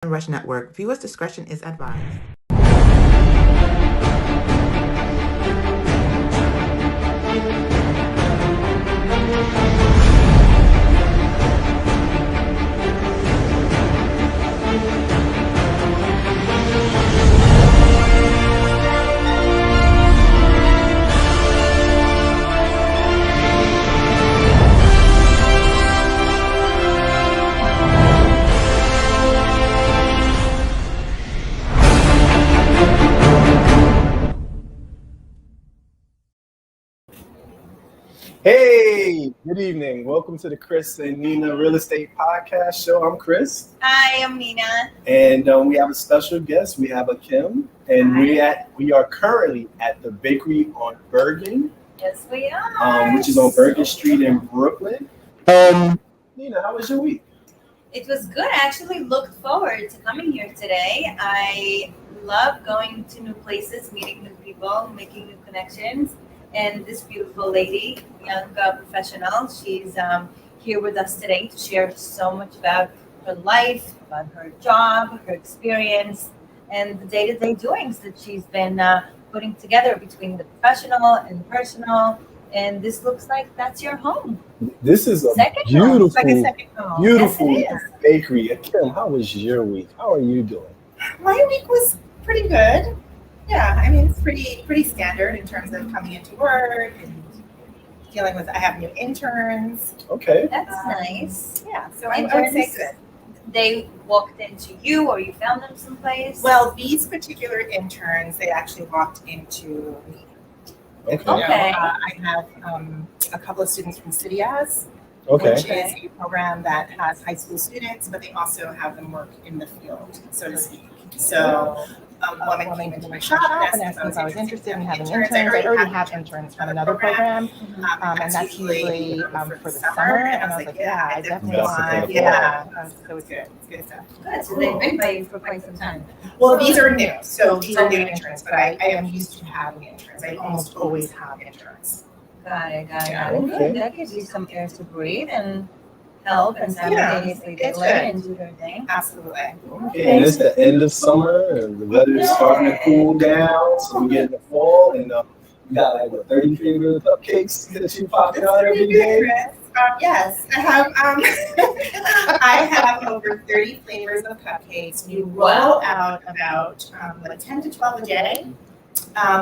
Rush Network. Viewers' discretion is advised. Hey, good evening. Welcome to the Chris and Nina Real Estate Podcast Show. I'm Chris. Hi, I'm Nina. And we have a special guest. We have a Kim. And we are currently at the bakery on Bergen. Yes, we are. Which is on Bergen Street in Brooklyn. Nina, how was your week? It was good. I actually looked forward to coming here today. I love going to new places, meeting new people, making new connections. And this beautiful lady, young professional, she's here with us today to share so much about her life, about her job, her experience, and the day-to-day doings that she's been putting together between the professional and personal. And this looks like that's your home. This is a second beautiful, home. beautiful Yes, bakery. Kim, how was your week? How are you doing? My week was pretty good. Yeah, I mean, it's pretty standard in terms of coming into work and dealing with. I have new interns. Okay. That's nice. Yeah, so I would say good. They walked into you, or you found them someplace? Well, these particular interns, they actually walked into me. Okay. Okay. I have a couple of students from CityAs, Okay. which is a program that has high school students, but they also have them work in the field, so to speak. So a woman came into my shop and asked if I was interested in having interns. I already have interns from another program, and that's usually for the summer. And I was like, yeah, I definitely want. Yeah, so it's good. It's good stuff. Good. So they've been by you for quite some time. Well, these are new, so these are new interns, but I am used to having interns. I almost always have interns. Got it. Okay. Good. That gives you some air to breathe and help, and simultaneously they it's learn good. and do their thing. Absolutely. Okay, and it's the end of summer, and the weather is starting to cool down, so we get in the fall, and you got like what 30 flavor cupcakes that you popping out every day. Yes, I have. I have over 30 flavors of cupcakes. We roll out about 10 to 12 a day.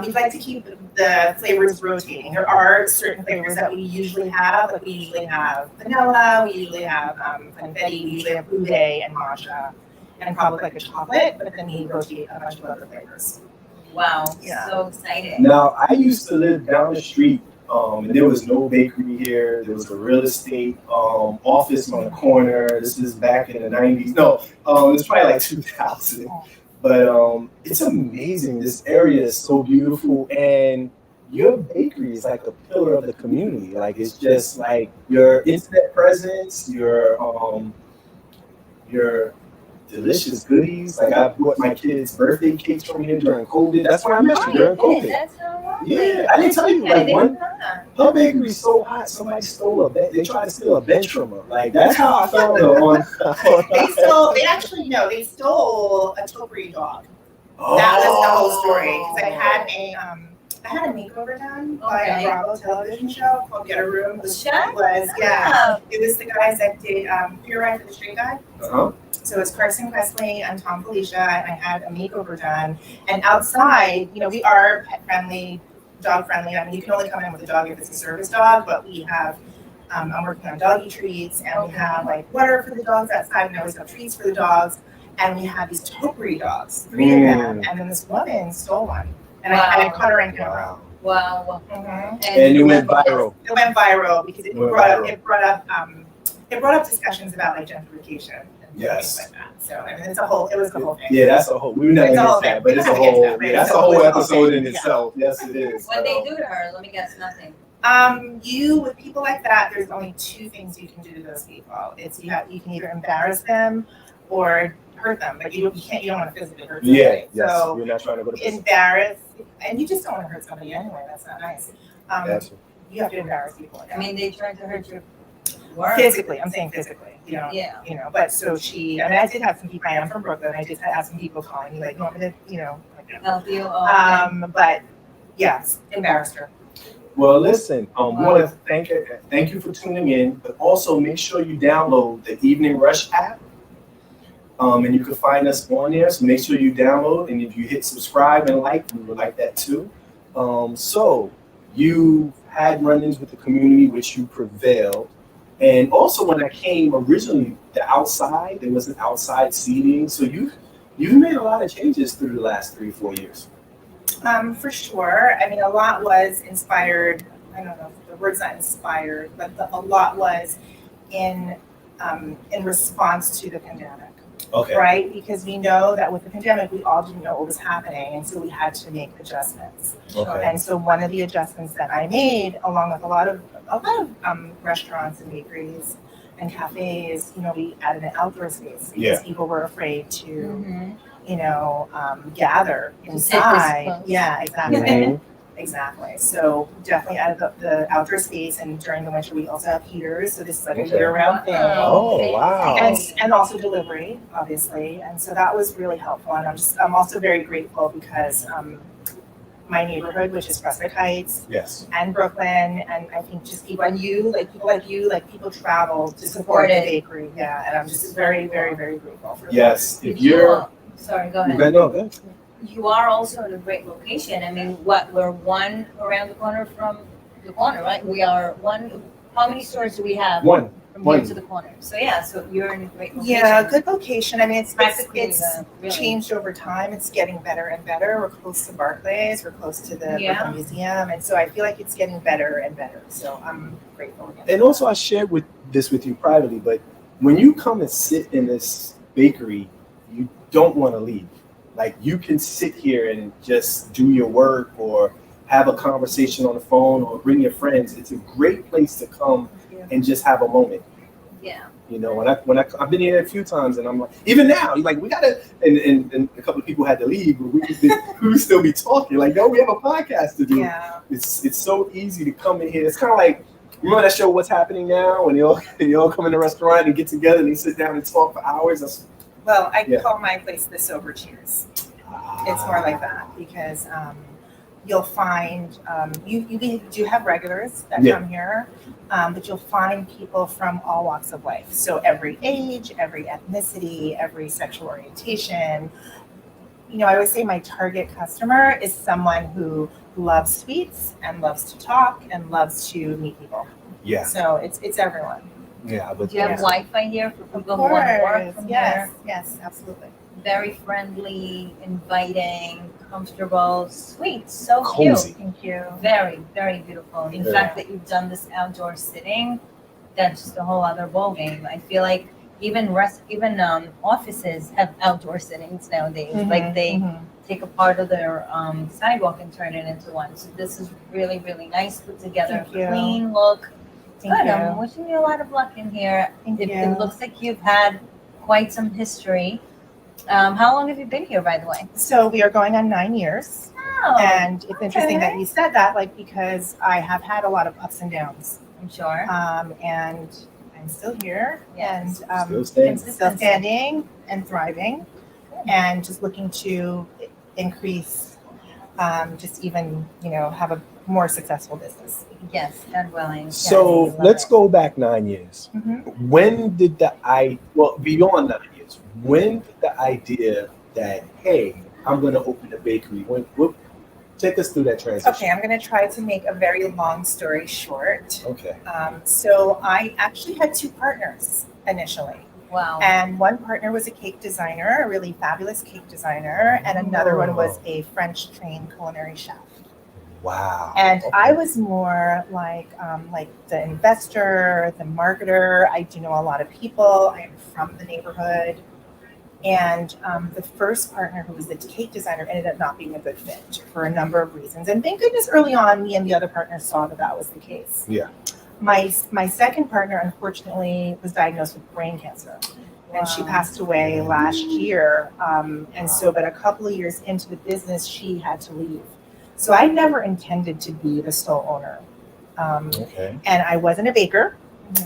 We'd like to keep the flavors rotating. There are certain flavors that we usually have. Like we usually have vanilla, we usually have confetti, we usually have ube and matcha, and probably like a chocolate. But then we rotate a bunch of other flavors. Wow. Yeah. So exciting. Now, I used to live down the street, and there was no bakery here. There was a real estate office on the corner. This is back in the 90s. No, it was probably like 2000. But it's amazing. This area is so beautiful, and your bakery is like a pillar of the community. Like it's just like your internet presence, your delicious goodies. Like I bought my kids birthday cakes from here during COVID. That's why I met you during COVID. That's so lovely. Yeah, I didn't tell you I like didn't one. know that. Her bakery's so hot. Somebody stole a bench. They tried to steal a bench from her. Like that's how I found her on. They stole a topiary dog. That was the whole story. Because I had a makeover done by a Bravo television show called Get a Room. It was the guys that did Pure Ride for the Straight Guy. Uh-huh. So it was Carson Kressley and Tom Felicia, and I had a makeover done. And outside, we are pet friendly, dog friendly. I mean, you can only come in with a dog if it's a service dog, but we have, I'm working on doggy treats, and we have like water for the dogs outside, and we always have treats for the dogs. And we have these topiary dogs, 3 of them, and then this woman stole one. And I caught her in camera. Wow. Mm-hmm. And it went viral. It went viral because it brought up discussions about like gentrification and things like that. So I mean, it was the whole thing. Yeah, that's a whole. We were not against that, but it's a whole. Yeah, that's a whole episode in itself. Yes, it is. What they do to her? Let me guess. Nothing. With people like that, there's only 2 things you can do to those people. It's you can either embarrass them or hurt them, but you don't want to physically hurt them. Yeah, yes. So You're not trying to go to embarrass, and you just don't want to hurt somebody anyway. That's not nice. Gotcha. You have to embarrass people. I mean, they tried to hurt your work. Physically, I'm saying physically, Yeah. but so I did have some people, I am from Brooklyn, I did have some people calling me like, you want me to, like, Help you. Oh, but yes, embarrassed her. Well, listen, we want to thank you for tuning in, but also make sure you download the Evening Rush app. And you can find us on there, so make sure you download, and if you hit subscribe and like, we would like that too. So you had run-ins with the community, which you prevailed. And also when I came originally, the outside, there was an outside seating. So you've made a lot of changes through the last 3 or 4 years. For sure. I mean, a lot was inspired. I don't know if the word's not inspired, but a lot was in response to the pandemic. Okay. Right? Because we know that with the pandemic, we all didn't know what was happening, and so we had to make adjustments. Okay. And so one of the adjustments that I made, along with a lot of restaurants and bakeries and cafes, we added an outdoor space because people were afraid to, gather inside. Yeah, exactly. Mhm. Exactly. So definitely added the outdoor space, and during the winter we also have heaters. So this is like a Okay. year-round thing. Oh, wow. And also delivery, obviously. And so that was really helpful. And I'm also very grateful because my neighborhood, which is Prospect Heights, Yes. and Brooklyn, and I think just people like you, people travel to support the bakery. Yeah, and I'm just very, very, very grateful for that. Yes. If you're sorry, go ahead. no, go ahead. You are also in a great location. I mean, we're one around the corner from the corner, right? We are one. How many stores do we have? One. From One. here to the corner. So yeah, so you're in a great location. Yeah, good location. I mean, it's Really. changed over time. It's getting better and better. We're close to Barclays. We're close to the Brooklyn Museum, and so I feel like it's getting better and better. So I'm grateful. And also, I shared with you privately, but when you come and sit in this bakery, you don't want to leave. Like, you can sit here and just do your work or have a conversation on the phone or bring your friends. It's a great place to come and just have a moment. Yeah. When I've been here a few times, and I'm like, even now, like, we gotta, and a couple of people had to leave, but we would still be talking. Like, no, we have a podcast to do. Yeah. It's so easy to come in here. It's kind of like, remember that show What's Happening Now? When they all come in the restaurant and get together and they sit down and talk for hours. Well, I call my place the Sober Cheers. It's more like that because you'll find you do have regulars that come here, but you'll find people from all walks of life. So every age, every ethnicity, every sexual orientation. I always say my target customer is someone who loves sweets and loves to talk and loves to meet people. Yeah. So it's everyone. Yeah, but Do you have Wi-Fi here for people who want to work from here? Yes, absolutely. Very friendly, inviting, comfortable, sweet, so Cozy. cute. Thank you. Very, very beautiful. In fact, that you've done this outdoor sitting, that's just a whole other ballgame. I feel like even offices have outdoor sittings nowadays. Like they take a part of their sidewalk and turn it into one. So this is really, really nice, put together, clean look. Good. I'm wishing you a lot of luck in here. It looks like you've had quite some history. How long have you been here, by the way? So we are going on 9 years. Oh, And it's interesting that you said that, because I have had a lot of ups and downs. I'm sure. And I'm still here. Yes. And Still I'm still standing and thriving and just looking to increase, just even, have a more successful business. Yes, God willing. So Yes, let's love go back 9 years. Mm-hmm. When did beyond 9 years, when did the idea that, hey, I'm going to open a bakery, take us through that transition? Okay, I'm going to try to make a very long story short. Okay. So I actually had 2 partners initially. it. Wow. And one partner was a cake designer, a really fabulous cake designer, and another one was a French-trained culinary chef. Wow. And I was more like the investor, the marketer. I do know a lot of people. I am from the neighborhood. And the first partner, who was the cake designer, ended up not being a good fit for a number of reasons. And thank goodness early on, me and the other partners saw that was the case. Yeah. My second partner, unfortunately, was diagnosed with brain cancer. And she passed away last year. But a couple of years into the business, she had to leave. So I never intended to be the sole owner. And I wasn't a baker.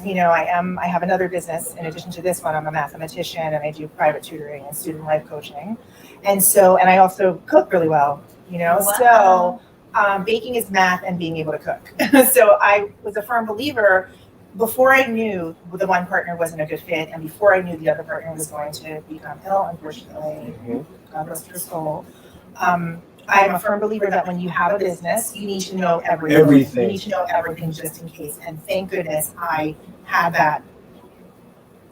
You know, I have another business in addition to this one. I'm a mathematician and I do private tutoring and student life coaching. And I also cook really well, you know, Wow. so baking is math and being able to cook. So I was a firm believer before I knew the one partner wasn't a good fit and before I knew the other partner was going to become ill, unfortunately, God rest her soul. I'm a firm believer that when you have a business, you need to know everything. You need to know everything just in case. And thank goodness I had that,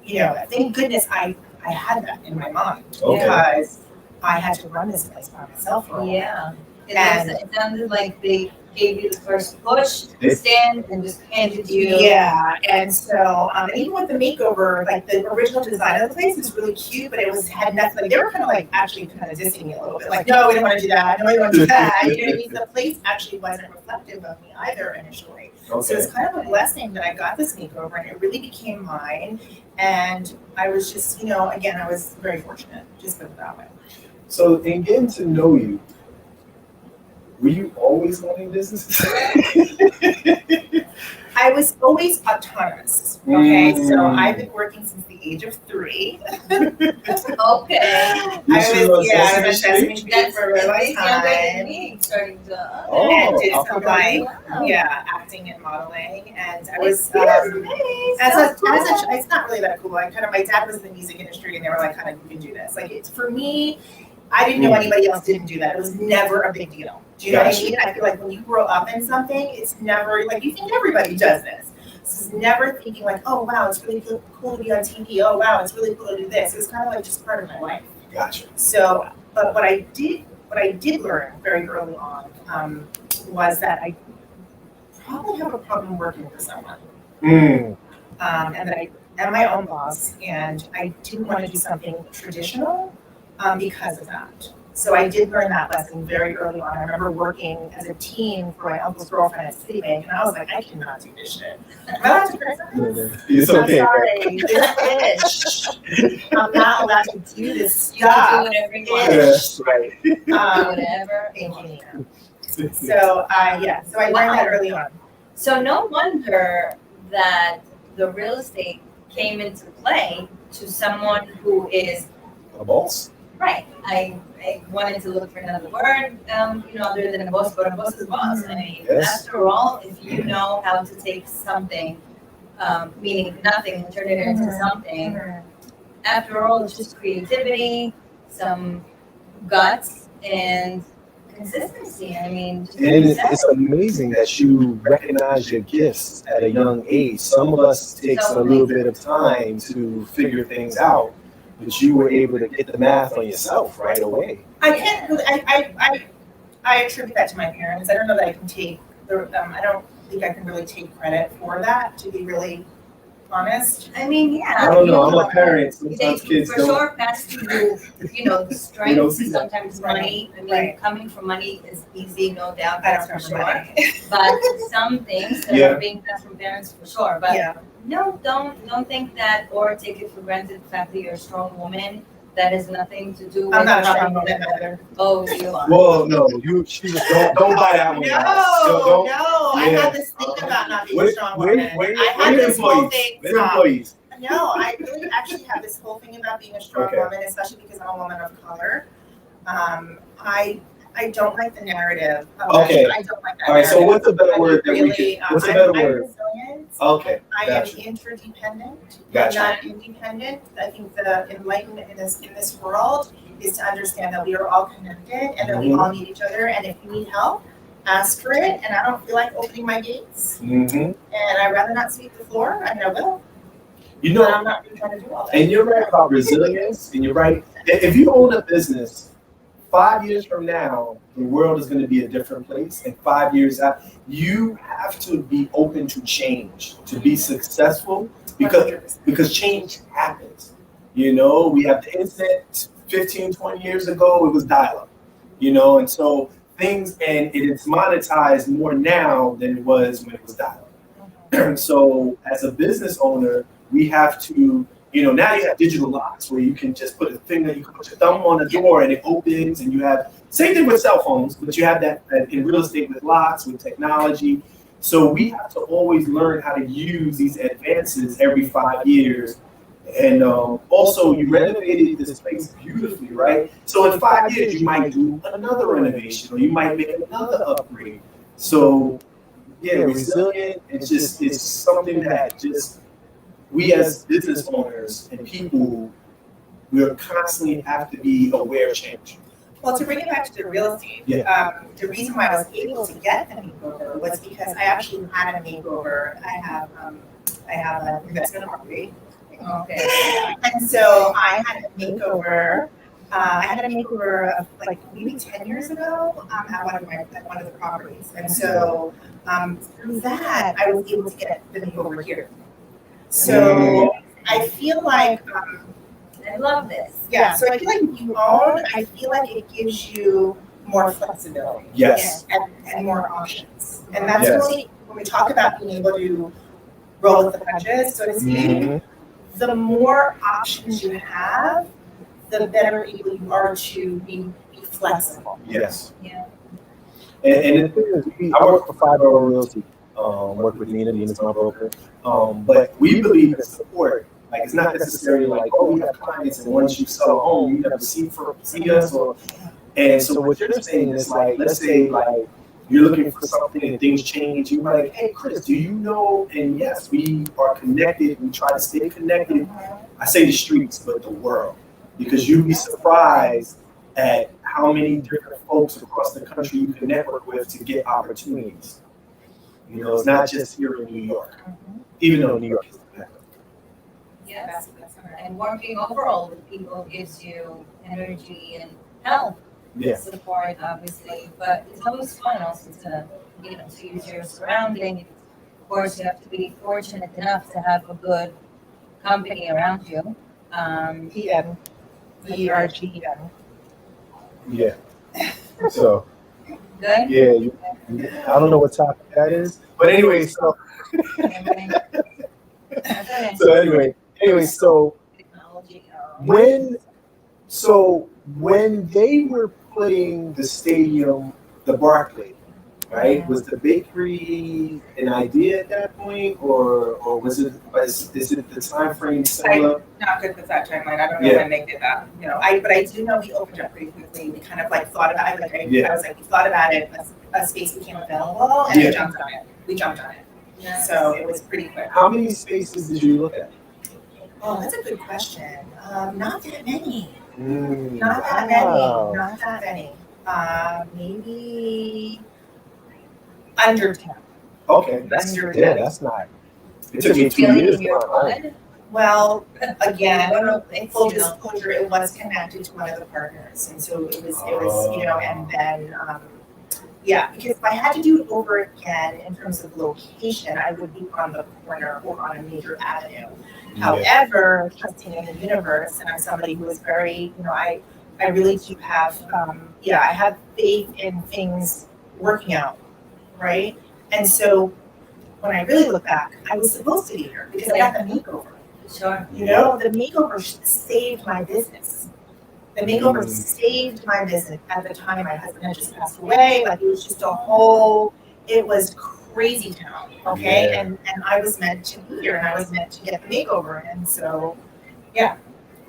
you know, thank goodness I had that in my mind because I had to run this place by myself for a while. Yeah. It sounded like they gave you the first push, stand, and just handed you. Yeah, and so even with the makeover, like the original design of the place was really cute, but had nothing. Like, they were kind of like actually kind of dissing me a little bit, like, no, we don't want to do that. No, we don't want to do that. You know what I mean? The place actually wasn't reflective of me either initially. So it's kind of a blessing that I got this makeover, and it really became mine. And I was just, you know, again, I was very fortunate, just put it that way. So in getting to know you, were you always wanting businesses? I was always autonomous. Okay, so I've been working since the age of 3. Okay. I was a Sesame Street for a really long time. Starting to. And did some like acting and modeling, and I was it's not really that cool. Like kind of my dad was in the music industry, and they were like, kind of, you can do this. Like it's for me. I didn't know anybody else didn't do that. It was never a big deal. Do you know what I mean? I feel like when you grow up in something, it's never like you think everybody does this. So it's never thinking like, oh wow, it's really cool to be on TV. Oh wow, it's really cool to do this. It was kind of like just part of my life. Gotcha. So, but what I did learn very early on was that I probably have a problem working for someone. And that I am my own boss, and I didn't want to do something traditional. Because of that. So I did learn that lesson very early on. I remember working as a teen for my uncle's girlfriend at Citibank, and I was like, I cannot do this shit. Am I allowed to curse on this? It's okay. I'm sorry, this bitch. I'm not allowed to do this You can stuff. do whatever you want. Right. Whatever. So I learned that early on. So no wonder that the real estate came into play to someone who is A boss. right. I wanted to look for another word, other than a boss, but a boss is a boss. I mean, after all, if you know how to take something, meaning nothing, and turn it into something, after all, it's just creativity, some guts, and consistency. I mean, it's amazing that you recognize your gifts at a young age. Some of us takes a little bit of time to figure things out, but you were able to get the math on yourself right away. I can't really, I attribute that to my parents. I don't know that I can take I don't think I can really take credit for that, to be really honest. I mean, yeah. I don't know. I'm a parent. Sometimes They kids for don't. sure pass to you, the strength, see that. sometimes money. I mean, Right. coming from money is easy, no doubt, I that's don't for remember sure. But some things that are being passed from parents, for sure. But no, don't think that or take it for granted the fact that you're a strong woman. That has nothing to do with. I'm not a strong woman either. Oh, you are. Well, no, don't buy that one. No, I had this thing about not being a strong woman. I had this whole thing. Employees. No, I really actually have this whole thing about being a strong woman, especially because I'm a woman of color. I don't like the narrative. Okay. I don't like that. All right. So what's a better word that we really, can? What's a better I'm word? resilient. Okay. I Gotcha. am interdependent. Gotcha. I'm not independent. I think the enlightenment in this world is to understand that we are all connected and that we all need each other. And if you need help, ask for it. And I don't feel like opening my gates. And I'd rather not sweep the floor. I mean, I will. But I'm not really trying to do all that. And you're right about resilience. And you're right. If you own a business, 5 years from now, the world is going to be a different place. And 5 years out, you have to be open to change to be successful because change happens. We have the internet 15, 20 years ago, it was dial-up, and so things, and it's monetized more now than it was when it was dial-up. So as a business owner, we have to, now you have digital locks where you can just put a finger, you can put your thumb on the door and it opens, and you have, same thing with cell phones, but you have that in real estate with locks, with technology. So we have to always learn how to use these advances every 5 years. And also, you renovated this place beautifully, right? So in 5 years, you might do another renovation, or you might make another upgrade. So yeah, resilient. It's something that just we as business owners and people, we'll constantly have to be aware of change. Well, to bring it back to the real estate, the reason why I was able to get the makeover was because I actually had a makeover. I have an investment property. Okay. And so I had a makeover. I had a makeover of like maybe 10 years ago at one of the properties. And so through that, I was able to get the makeover here. So I feel like, I love this. yeah, so I feel like if you own, I feel like it gives you more flexibility. Yes. And more options. And that's really, when we talk about being able to roll with the punches, so to speak, the more options you have, the better able you are to be flexible. Yes. Yeah. And the thing is, I work for 5-Hour Realty. Work with Nina's my broker. But we believe in support. Like, it's not necessarily like, oh, we have clients, and once you sell a home, you never see us. And so what you're saying is, like, let's say like you're looking for something and things change. You're like, hey, Chris, do you know? And yes, we are connected. We try to stay connected. I say the streets, but the world, because you'd be surprised at how many different folks across the country you can network with to get opportunities. You know, it's not just here in New York, even though New York is the mecca. Yes. And working overall with people gives you energy and health. Yeah. Support, obviously, but it's always fun also to use your surroundings. Of course, you have to be fortunate enough to have a good company around you. PM. ERGM. Yeah. So, Good. yeah, I don't know what topic that is, but anyway, so so Technology. when they were putting the stadium, the Barclay, right? Was the bakery an idea at that point, or was it the time frame similar? Not good with that timeline. I don't know when they did that. But I do know we opened up pretty quickly. We kind of like thought about it. I was like, we thought about it. A space became available, and we jumped on it. Yes. So it was pretty quick. How many spaces did you look at? Oh, that's a good question. Not that many. Not Not that many. Maybe under 10. Okay, that's not. It took me 2 Feeling years in your to find out. blood. Well, again, It's, full disclosure, it was connected to one of the partners, and so it was, and then, because if I had to do it over again in terms of location, I would be on the corner or on a major avenue. However, trusting in the universe, and I'm somebody who is very, I really do have, I have faith in things working out, right? And so when I really look back, I was supposed to be here because I got the makeover. Sure. The makeover saved my business. The makeover saved my business. At the time, my husband had just passed away. Like, it was just it was crazy town, okay? Yeah. And I was meant to be here, and I was meant to get the makeover. And so, yeah.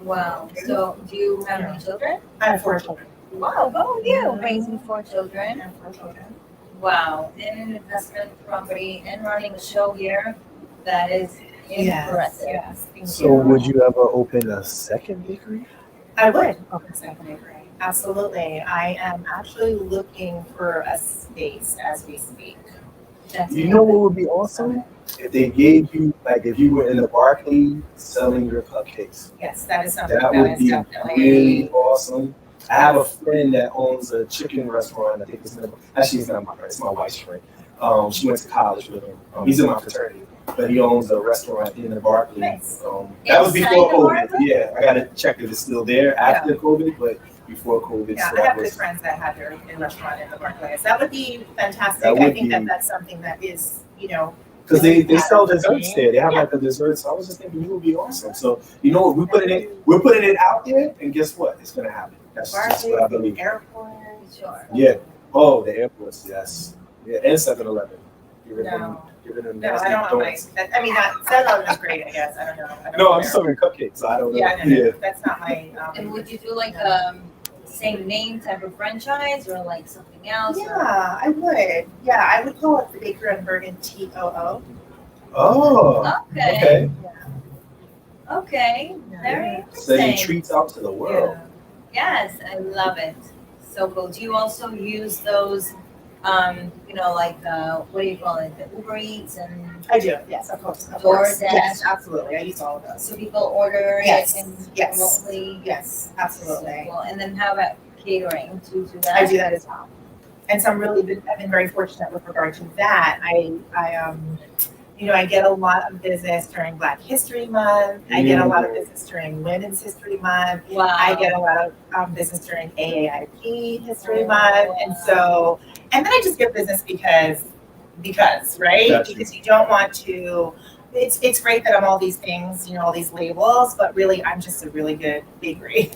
Wow. So, do you have any children? I have 4 children. Wow, go with you. Raising 4 children. I have 4 children. Wow. In an investment property and running a show here, that is impressive. Yes. So would you ever open a second bakery? I would open a second bakery. Absolutely. I am actually looking for a space as we speak. You know what would be awesome? If they gave you, like, if you were in the Barclay selling your cupcakes. Yes, that is something That that would is be definitely really awesome. I have a friend that owns a chicken restaurant. I think it's not my friend, it's my wife's friend. She went to college with him. He's in my fraternity, but he owns a restaurant in the Barclay. Nice. That was before Inside the COVID. Barclay? Yeah, I gotta check if it's still there after COVID, but before COVID. Yeah, so I that have good was, friends that have their own restaurant in the Barclays. That would be fantastic. That would I think be- that's something that is, because they sell desserts there. They have like the desserts. I was just thinking you would be awesome. So you know what, we're putting it out there, and guess what? It's gonna happen. That's just what I Barclays, believe. airport. Sure. Yeah. Oh, the airports, yes. Yeah, and 7-Eleven. giving No. them No, nasty I don't want donuts. I mean, that is great, I guess. I don't know. I don't No, know. I'm serving cupcakes, so I don't know. Yeah, no, that's not my. And would you do like same name type of franchise or like something else? Yeah, I would. Yeah, I would call it the Baker and Bergen TOO. Oh, Okay. okay. Okay. Very Sending interesting. treats out to the world. Yes, I love it. So cool. Do you also use those, like what do you call it, the Uber Eats and I do, yes, of course. DoorDash? Yes, absolutely. I use all of those. so people order Yes, it and yes. remotely? Yes, absolutely. Cool. And then how about catering? Do you do that? I do that as well. And so I've been very fortunate with regard to that. I get a lot of business during Black History Month. I get a lot of business during Women's History Month. Wow. I get a lot of business during AAIP History Month. And then I just get business because, right? Gotcha. Because you don't want to, it's great that I'm all these things, all these labels, but really I'm just a really good bakery.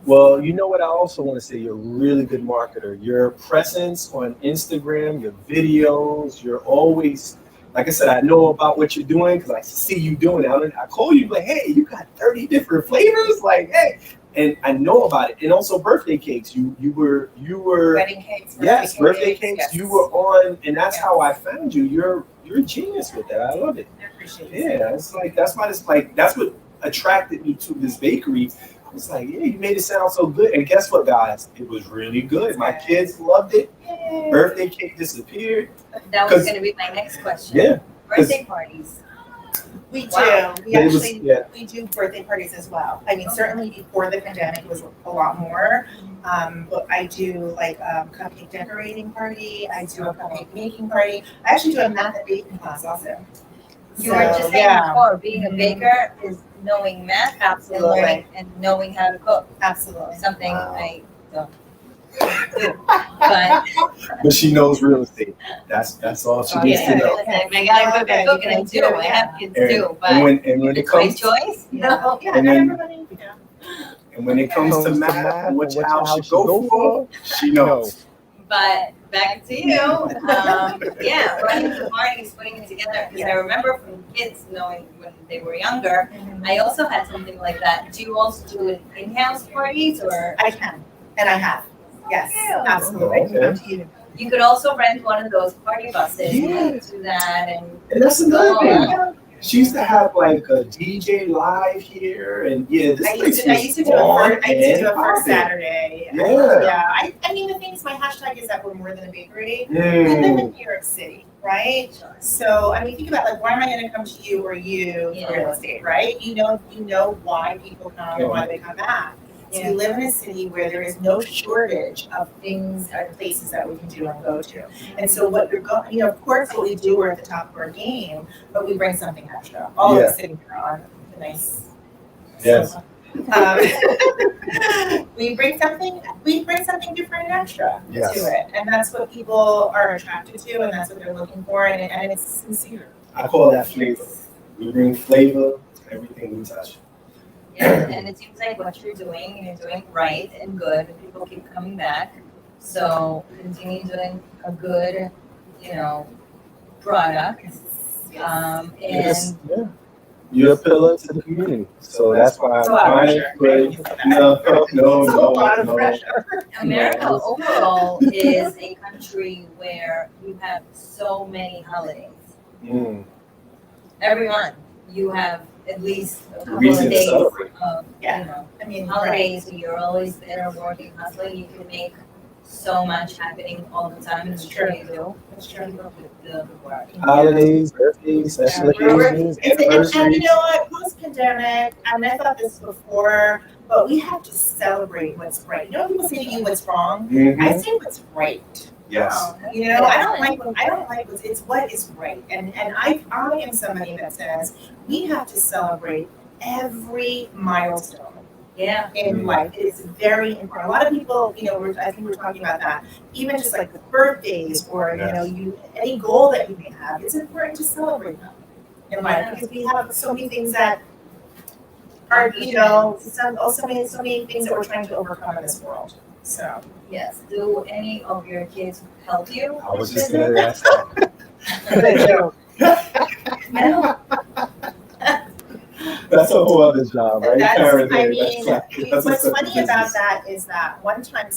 Well, you know what? I also want to say you're a really good marketer. Your presence on Instagram, your videos, you're always, like I said, I know about what you're doing because I see you doing it. I call you like, hey, you got 30 different flavors, like, hey, and I know about it. And also birthday cakes. You were Wedding cakes. birthday cakes. Yes. You were on, and that's Yes. how I found you. You're a genius with that. I love it. I appreciate it. Yeah, it's like that's what attracted me to this bakery. It's like, yeah, you made it sound so good. And guess what, guys? It was really good. My kids loved it. Yay. Birthday cake disappeared. That was going to be my next question. Yeah. Birthday parties. We do. Wow. We do birthday parties as well. I mean, certainly before the pandemic it was a lot more. But I do like cupcake decorating party. I do a cupcake making party. I actually do a math and baking class also. You were just saying before, being a baker is knowing math Absolutely. and knowing how to cook. Absolutely. Something Wow. I don't do. But But she knows real estate. That's all she needs to know. I gotta cook and I do. I have kids too, but And when it it's my comes choice. No. Yeah, And not then- everybody, and when it comes to math and which house she go for, she knows. But back to you. Running the parties, putting it together. Because I remember from kids knowing when they were younger, I also had something like that. Do you also do in-house parties or? I can, and I have. Yes, Yeah. absolutely. Okay. You could also rent one of those party buses Yeah. and do that And that's another Oh, thing. wow. She used to have like a DJ live here, and this I place used to do was it for popping. Saturday. Yeah. Yeah. I mean, the thing is, my hashtag is that we're more than a bakery. We live in Mm. New York City, right? So, I mean, think about like, why am I going to come to you or you for real estate, right? You know why people come and why they come back. So we live in a city where there is no shortage of things or places that we can do and go to. And so what you're going, of course, what we do, we're at the top of our game, but we bring something extra. All of us sitting here on the nice. Yes. We bring something different and extra Yes. to it. And that's what people are attracted to, and that's what they're looking for, and it's sincere. I call that flavor. We bring flavor to everything we touch. Yeah, and it seems like what you're doing right and good, and people keep coming back. So continue doing a good, product. And Yeah. You're a pillar to the community. So that's why I'm It's a lot of trying pressure. No, It's a lot of pressure. America overall is a country where you have so many holidays. Mm. Every month you have at least a couple Reason of to days celebrate. of, Yeah. I mean, holidays. You're always there working, hustling. You can make so much happening all the time. It's I'm sure true. you do. That's true. With the work. Holidays, birthdays, special occasions, And anniversaries. you know what? Post-pandemic, I mean, I thought this before, but we have to celebrate what's right. You know, when people say to you what's wrong. Mhm. I say what's right. Yes. You know, I don't like what's. It's what is right. And I am somebody that says we have to celebrate every milestone Yeah. in life. It is very important. A lot of people, I think we're talking about that. Even just like the birthdays or any goal that you may have, it's important to celebrate them in life because we have so many things that are, so many things that we're trying to overcome in this world. So Yes. Do any of your kids help you? I was just gonna ask that. No. That's a whole other job, right? That's, Parenting, I mean, that's a what's separate funny about business. that is that one time,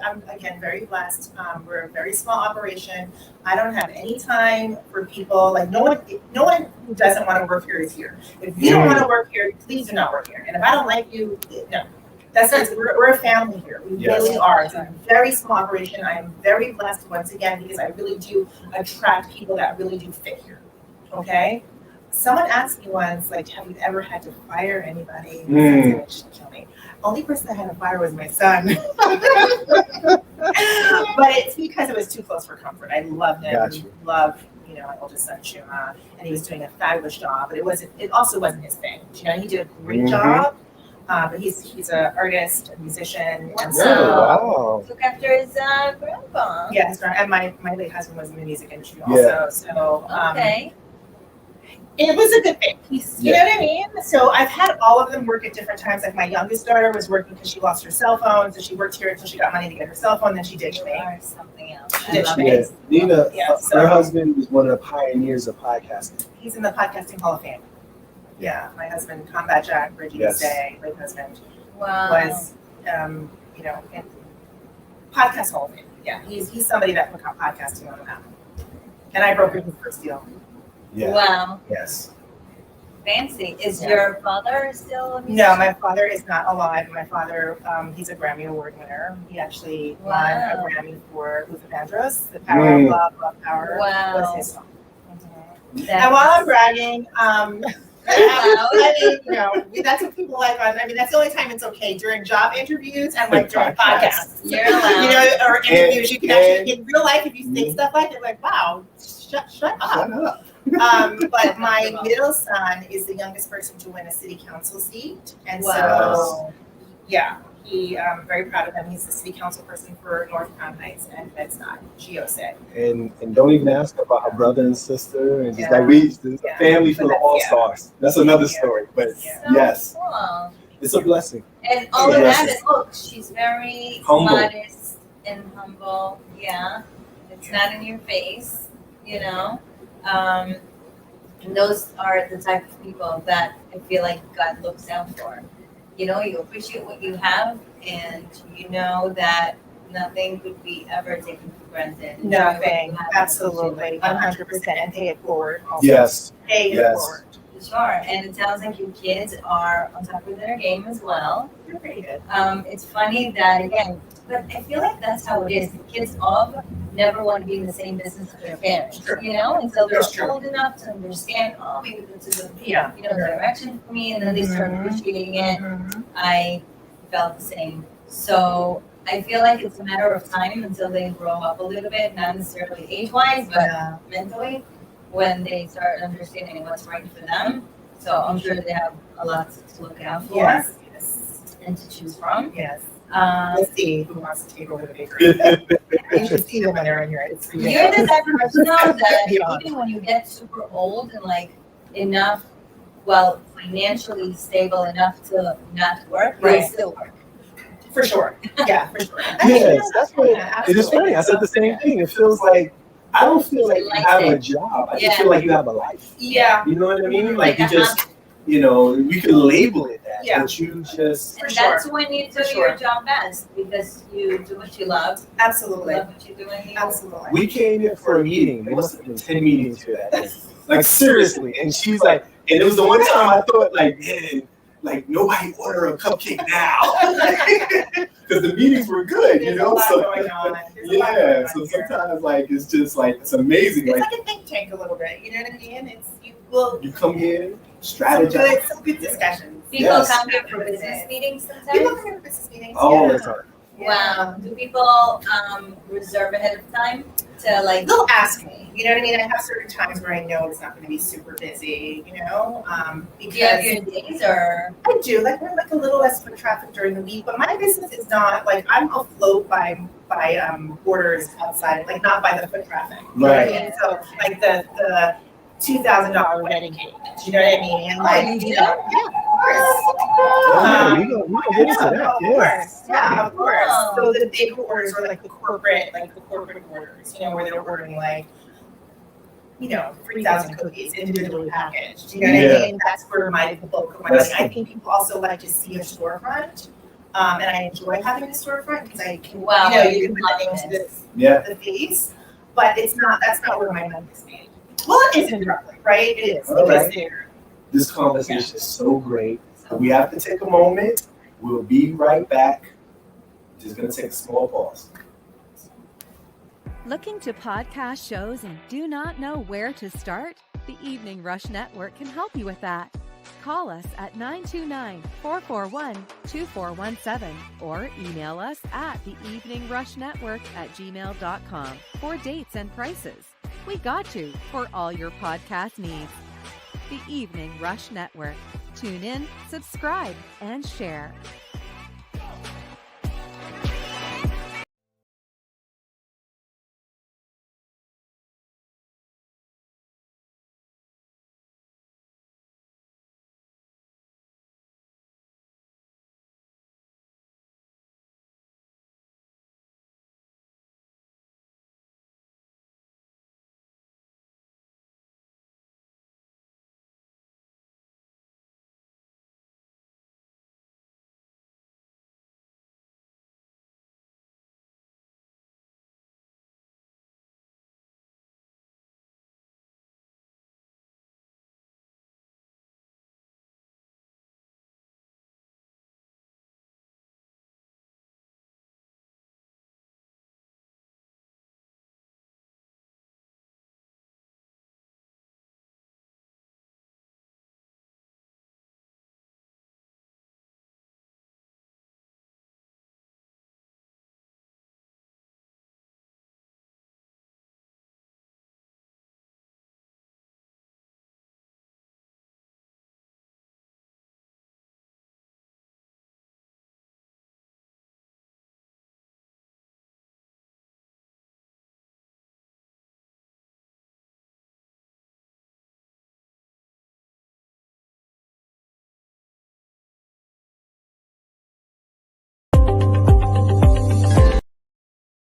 I'm again very blessed. We're a very small operation. I don't have any time for people. Like no one who doesn't want to work here is here. If you don't want to work here, please do not work here. And if I don't like you, no. We're a family here. We really are. It's a very small operation. I am very blessed once again because I really do attract people that really do fit here. Okay. Someone asked me once, like, have you ever had to fire anybody? It should kill me. Only person I had to fire was my son. But it's because it was too close for comfort. I loved him. Gotcha. Loved, my oldest son, Shone, and he was doing a fabulous job, but it also wasn't his thing. He did a great job. But he's an artist, a musician, and so wow. Took after his grandpa. yeah, and my late husband was in the music industry also. So Okay. it was a good thing. You know what I mean? So I've had all of them work at different times. Like my youngest daughter was working because she lost her cell phone, so she worked here until she got money to get her cell phone. Then she ditched me. Or something else. She ditched me. Yes. Nina, so- her husband was one of the pioneers of podcasting. He's in the podcasting Hall of Fame. Yeah, my husband, Combat Jack, Bridgie Day, late husband, Wow. was in podcast Hall of Fame. Yeah, he's somebody that put podcasting on the map. And I brokered his first deal. Yeah. Wow. Yes. Fancy. Is your father still a musician? No, my father is not alive. My father, he's a Grammy Award winner. He actually won a Grammy for Luther Vandross. The Power of Love, Love Power was his song. And while I'm bragging, that's what people like. That's the only time it's okay during job interviews and like during podcasts. You're allowed. Or interviews. You can actually, in real life, if you say stuff like that, like, wow, shut up. But my middle son is the youngest person to win a city council seat, and so I'm very proud of him. He's the city council person for North Crown Heights and Bed-Stuy, GOC. And don't even ask about a brother and sister, and just a family full of all stars. That's another story, but yes, Cool. it's a blessing. And all of that is, look, she's very Humble. modest and humble. Yeah, it's not in your face, And those are the type of people that I feel like God looks out for. You appreciate what you have, and you know that nothing would be ever taken for granted. Nothing, absolutely, 100%, and pay it forward. Also. Yes. Pay it forward. Sure, and it sounds like your kids are on top of their game as well. They're pretty good. It's funny that, again, but I feel like that's how it is. The kids all never want to be in the same business as their parents, until they're old enough to understand, maybe this is the direction for me, and then they start appreciating it. I felt the same. So I feel like it's a matter of time until they grow up a little bit, not necessarily age-wise, but mentally, when they start understanding what's right for them. So I'm sure they have a lot to look out for and to choose from. Yes. Let's see who wants to take over the bakery. You should see them when they're in here. You're the type of person that even when you get super old and enough, financially stable enough to not work, you still work. For sure. Yeah, for sure. Yes, that's what it is funny. I said the same thing. It feels like I don't feel like you have a job. I just feel like you have a life. Yeah. You know what I mean? Like you just, we can label it that, but you just. And that's when you do your job best, because you do what you love. Absolutely. You love what you do and you Absolutely. We came here for a meeting. There must have been 10 meetings here that day. Like seriously. And she's like, and it was the one time I thought man, nobody order a cupcake now. Because the meetings were good, There's a lot going on. So sometimes it's just it's amazing. It's like a think tank a little bit, you know what I mean? You come here, strategize. Some good discussions. People come here for business meetings sometimes. People come here for business meetings. All the time. Wow. Do people reserve ahead of time to They'll ask me. You know what I mean? I have certain times where I know it's not going to be super busy. Because do you have your days or? I do. We're a little less foot traffic during the week, but my business is not I'm afloat by orders outside, not by the foot traffic. You Right. know what I mean? So the $2,000 wedding cake. You know what I mean? And of course. We gonna get into that. Of course. Yeah, of course. So the big orders are the corporate orders, where they're ordering 3,000 cookies individually packaged. You know what Yeah. I mean? That's where the bulk of my money. I think people also like to see a storefront. And I enjoy having a storefront because I can, you can put things to the face, but that's not where my money is made. Well, it is indirectly, right? It is. All Because right. This conversation is so great. We have to take a moment. We'll be right back. Just gonna take a small pause. Looking to podcast shows and do not know where to start? The Evening Rush Network can help you with that. Call us at 929-441-2417 or email us at theeveningrushnetwork@gmail.com for dates and prices. We got you for all your podcast needs. The Evening Rush Network. Tune in, subscribe, and share.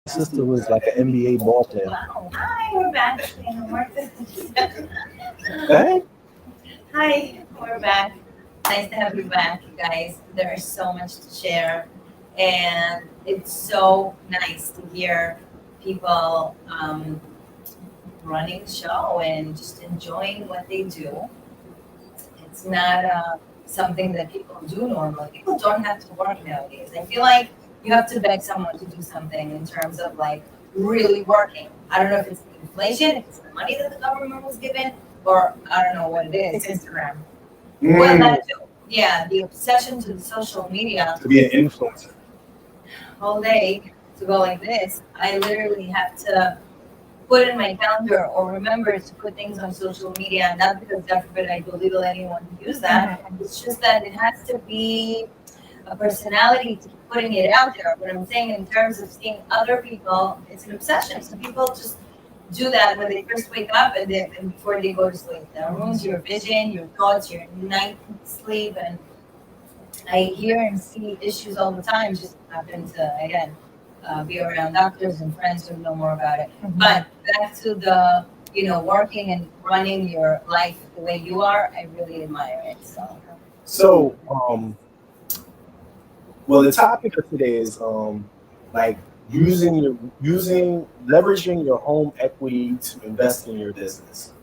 My sister was like an NBA ball player. Wow. Hi, we're back. Hey? Hi, we're back. Nice to have you back, you guys. There is so much to share, and it's so nice to hear people running the show and just enjoying what they do. It's not something that people do normally. People don't have to work nowadays. I feel like you have to beg someone to do something in terms of like really working. I don't know if it's the inflation, if it's the money that the government was given, or I don't know what it is. It's Instagram. Well, that too. Yeah, the obsession to the social media To be an influencer. all day to go like this. I literally have to put in my calendar or remember to put things on social media. Not because God forbid I belittle anyone who use that. It's just that it has to be a personality to keep putting it out there. But I'm saying in terms of seeing other people, it's an obsession. So people just do that when they first wake up and before they go to sleep. That ruins your vision, your thoughts, your night sleep. And I hear and see issues all the time. Just happen to, again, be around doctors and friends who know more about it. Mhm. But back to the, working and running your life the way you are, I really admire it. So, well, the topic of today is like leveraging your home equity to invest in your business.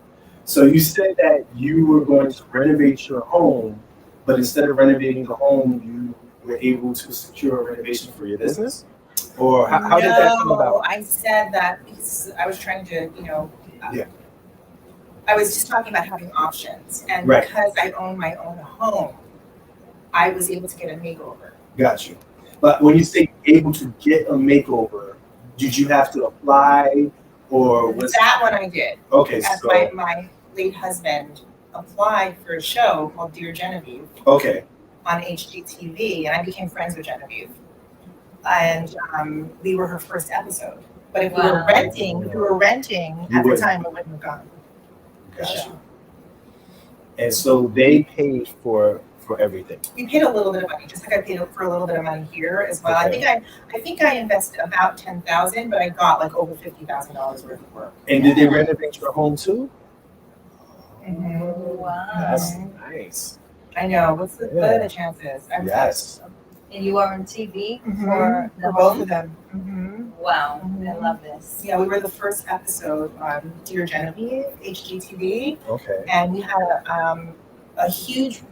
So you said that you were going to renovate your home, but instead of renovating the home, you were able to secure a renovation for your business? Or how did that come about? No, I said that because I was trying to, Yeah. I was just talking about having options. And Right. because I own my own home, I was able to get a makeover. Got you. But when you say able to get a makeover, did you have to apply or was That one I did. okay? As So my late husband applied for a show called Dear Genevieve okay, on HGTV, and I became friends with Genevieve. And we were her first episode. But if we were Wow. renting, You at the wouldn't. time, I wouldn't have gone. got you. And so they paid for everything. We paid a little bit of money, just like I paid for a little bit of money here as well. Okay. I think I invested about $10,000, but I got like over $50,000 worth of work. And did they renovate your home too? Wow. That's nice. I know. What are the chances? Yes. And you are on TV For for the both home? of them. Wow, I Mhm. love this. Yeah, we were the first episode on Dear Genevieve, HGTV, Okay. and we had a huge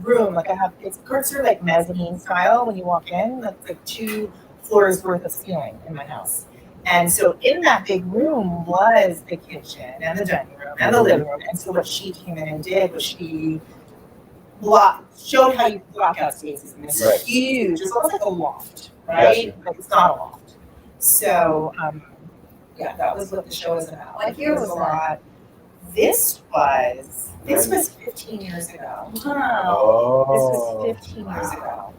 room. Like it's sort of like mezzanine style when you walk in. That's like 2 floors worth of ceiling in my house. And so in that big room was the kitchen and the dining room and the living room. And so what she came in and did was she showed how you block out spaces. And it's Right. huge. It's almost like a loft, right? Gotcha. But it's not a loft. So yeah, that was what the show was about. What year It was a that? lot. This was 15 years ago. Wow. This Oh. was 15 years ago.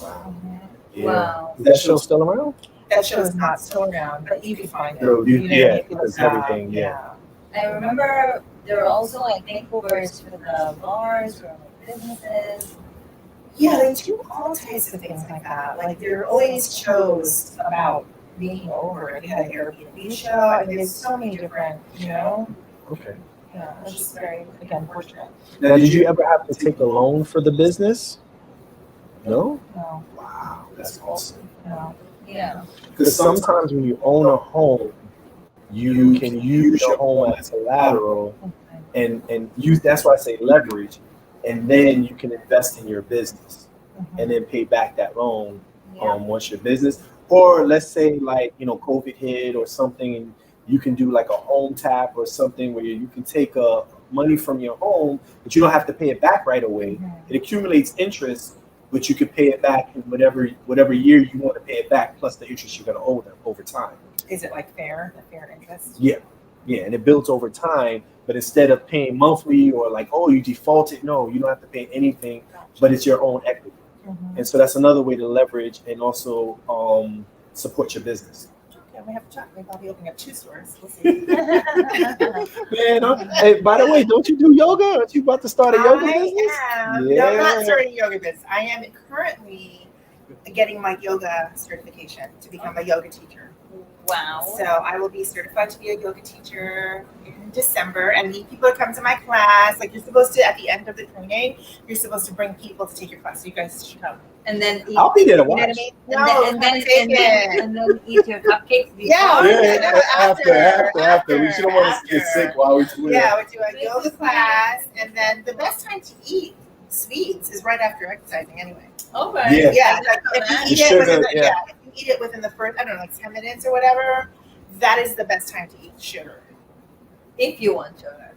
Wow. Mhm. Yeah. Wow. Is that show still around? That show is not still around, but you can find it. No, You know, yeah, you can look it's it up. everything, yeah. I remember there were also like makeovers for the bars, for like businesses. Yeah, they do all types of things like that. Like there are always shows about making over. They had an Airbnb show. I mean, there's so many different, Okay. Yeah, it's just very, again, fortunate. Now, did you ever have to take a loan for the business? No? No, Wow, that's awesome. no. Yeah. Because sometimes when you own a home, you can use your home as collateral and use, that's why I say leverage, and then you can invest in your business and then pay back that loan Yeah. once your business, or let's say like, COVID hit or something, and you can do like a home tap or something where you can take money from your home, but you don't have to pay it back right away. It accumulates interest, but you can pay it back in whatever year you want to pay it back, plus the interest you're going to owe them over time. Is it like fair interest? Yeah, and it builds over time, but instead of paying monthly or like, oh, you defaulted, no, you don't have to pay anything, but it's your own equity. And so that's another way to leverage and also support your business. Yeah, we have to talk. Maybe I'll be opening up 2 stores. We'll see. Man, hey, by the way, don't you do yoga? Aren't you about to start a yoga business? No, I'm not starting a yoga business. I am currently getting my yoga certification to become a yoga teacher. Wow. So I will be certified to be a yoga teacher in December and need people to come to my class. Like you're supposed to, at the end of the training, you're supposed to bring people to take your class. So you guys should come. And then eat, I'll be there to You know watch. what I mean? and No, then come take it. and then eat your cupcakes before. Yeah. Yeah, after. We After. shouldn't want to get sick while we're doing Yeah, it. we do a yoga class, and then the best time to eat sweets is right after exercising anyway. Okay. Yeah. Yeah, like if you eat The it within sugar, the, yeah. if you eat it within the first, I don't know, like 10 minutes or whatever, that is the best time to eat sugar. If you want sugar.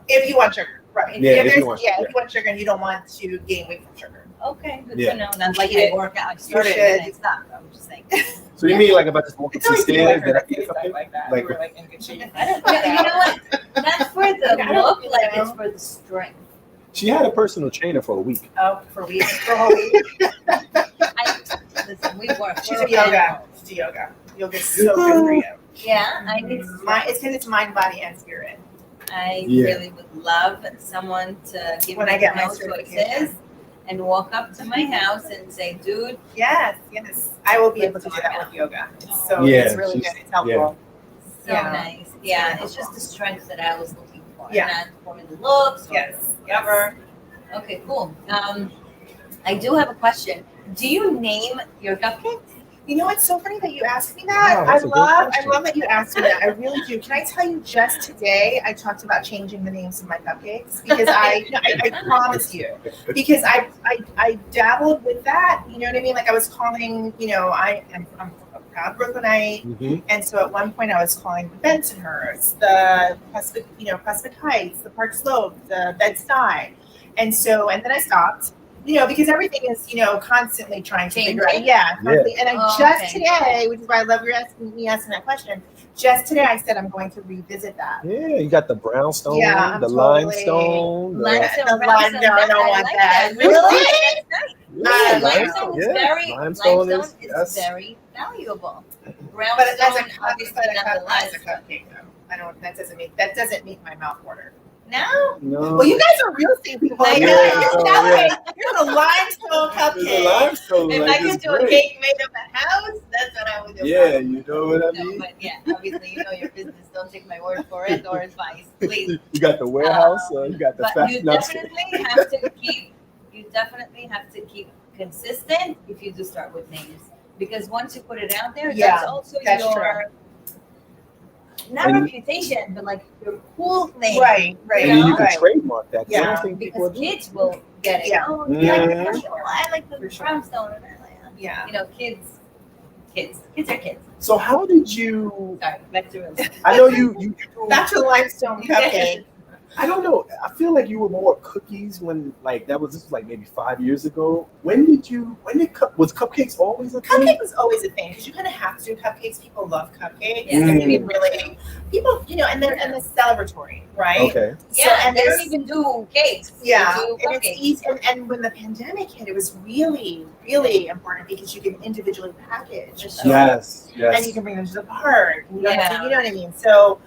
If you want sugar, right? Yeah, if you there's- want yeah, sugar. if you want sugar and you don't want to gain weight from sugar. Okay, good Yeah. to know. Not like You I should. work out. I You started and I should. stopped. I'm just saying. So you mean like if I just walk up It's some always been stairs, like then I her pick up like that. like- We're like in good shape. Yeah, you know what? Not for the I don't look, think like so. it's for the strength. She had a personal trainer for a week. Oh, for weeks, for a whole week. Listen, we work. She's we're a yoga. animals. She's a yoga. Yoga's so good for you. Yeah, I need. It's because it's mind, body, and spirit. I Yeah. really would love someone to give When me I get my no certification. choices and walk up to my house and say, "Dude, Yes. I will be able to do that with yoga. It's so Yeah, it's really she's- good. It's helpful. so Yeah. nice." Yeah, it's just the strength that I was looking for. Yeah. Not for the looks or Yes. whatever. Okay, cool. I do have a question. Do you name your cupcakes? You know, it's so funny that you asked me that. Wow, that's a good I question. love that you asked me that. I really do. Can I tell you, just today I talked about changing the names of my cupcakes because I promise you, because I dabbled with that. You know what I mean? Like I was calling. I'm a proud Brooklynite, Mm-hmm. and so at one point I was calling the Bensonhurst, the Prospect Heights, the Park Slope, the Bed-Stuy, and then I stopped. Because everything is, constantly trying to figure out. Changing? Yeah. Constantly. And Oh, just okay. today, which is why I love you asking that question. Just today, I said I'm going to revisit that. Yeah, you got the brownstone, Yeah, I'm the totally- limestone. Limestone, the brownstone, lime- no, I don't I want like that. Really? Really? That's nice. Yeah, Limestone is yeah. very Limestone limestone is- is yes. very valuable. But Brownstone, as a obviously not the last. cupcake, though. That doesn't make my mouth water. No, No. Well, you guys are real estate people. I You're know. You're the limestone There's a cupcake. limestone. if like, I it's could do a great. cake made of a house, that's what I would do. Yeah, you know what I No, mean? but yeah, obviously you know your business. Don't take my word for it or advice, please. You got the warehouse, you got the But you factory. No, I'm just kidding. definitely have to keep consistent if you do start with names, because once you put it out there, Yeah, that's also that's your not And- reputation, but like your cool name. Right, And then you can right. trademark that. 'cause I Yeah. don't think people Because do. kids will get it. Yeah. Oh, Mhm. I like the For sure. brownstone, and I like, Yeah. you know, kids are kids. So how did you? Sorry, back to real estate. I know you do. Back to limestone cupcake. I don't know. I feel like you were more cookies when like this was like maybe 5 years ago. Was cupcakes always a thing? Cupcake was always a thing because you kind of have to do cupcakes. People love cupcakes. Yeah. I mean, really, people, you know, and they're celebratory, right? Okay. So, Yeah, and they don't there's even do cakes. yeah, They do and it's cupcakes. easy. And when the pandemic hit, it was really, really important because you can individually package, Yes. and you can bring them to the park. You know, Yeah. you know what I mean. So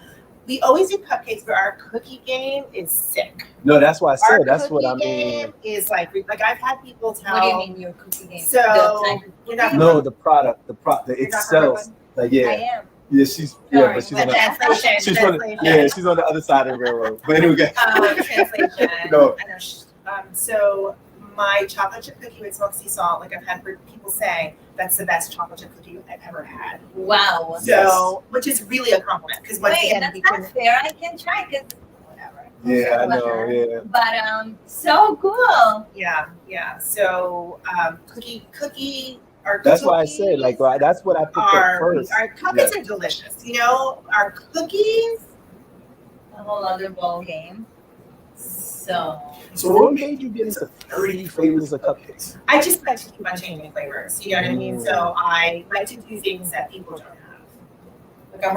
we always do cupcakes, but our cookie game is sick. No, that's why I Our said that's what I cookie mean. game is like I've had people tell. What do you mean your cookie game? So The type of you're not No, the product, You're it not sells. Like I yeah, am. yeah, she's Sorry, but she's but on the translation. she's on she's on the other side of the railroad. But anyway, Translation. No. I know. So my chocolate chip cookie with smoked sea salt, like I've had people say, that's the best chocolate chip cookie I've ever had. Wow. So, which is really a compliment because once Wait, again, that's we not can. fair. I can try because whatever. yeah, I know, yeah. But so cool. Yeah. So cookie. Our That's why I said like that's what I picked up first. Our cupcakes are delicious. You know, our cookies. A whole other ball game. So So what made you get into 30 flavors of cupcakes? I just like to keep on changing flavors. You know what I mean? So I like to do things that people don't have. Like I'm